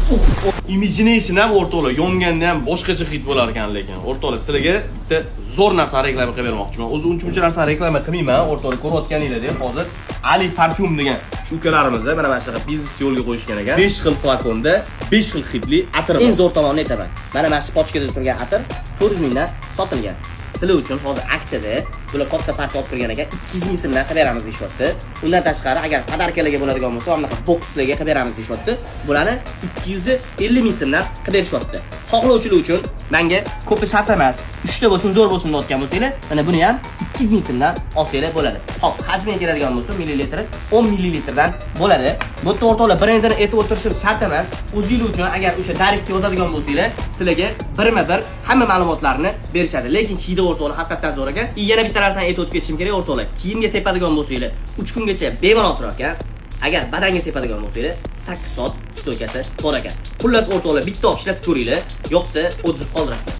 Imagination ham o'rtoqlar, yonganda ham boshqacha hid bo'lar ekan, lekin o'rtoqlar sizlarga bitta zo'r narsa reklama qilib bermoqchiman. O'zi uncha narsa reklama qilmayman, o'rtoqlar ko'rayotganinglardek hozir Ali Parfum degan shu ukalarimiz mana shunaqa biznes yo'lga qo'yishgan ekan. 5 xil flakonda 5 xil hidli atir bor. Eng zo'r tomonini aytaman. Mana shu pochkada turgan atir 400 mingdan sotilgan. Sizlar uchun hozir aksiyada bular katta partiya olib kirgan ekan 200 ming so'mdan qilib beramiz deyapti. Undan tashqari agar podarkalarga bo'ladigan bo'lsa, mana bunaqa bokslarga qilib beramiz deyapti. Bularni 250 ming so'mdan qilib berishyapti. Xohlovchilar uchun menga ko'pi shart emas. 3 ta bo'lsin, zo'r bo'lsin deyotgan bo'lsanglar, mana buni ham 200 ming so'mdan olsanglar bo'ladi. Xo'p, hajmiga keladigan bo'lsa, millilitri 10 millilitrdan bo'ladi. Bu yerda o'rtoqlar brendini aytib o'tirishim shart emas. O'zingiz uchun agar o'sha tarifga yozadigan bo'lsanglar, sizlarga birma-bir hamma ma'lumotlarni berishadi. Lekin hidi o'rtoqlar haqiqatan zo'r ekan. Yana bitta narsani aytib o'tib ketishim kerak o'rtoqlar. Kiyimga sepadigan bo'lsanglar, 3 kungacha bemalol turar ekan. Agar badanga sepadigan bo'lsanglar, 8 soat stoykasi bor ekan. Xullas o'rtoqlar, bitta olib ishlatib ko'ringlar, yo'qsa o'tib qoldirasizlar.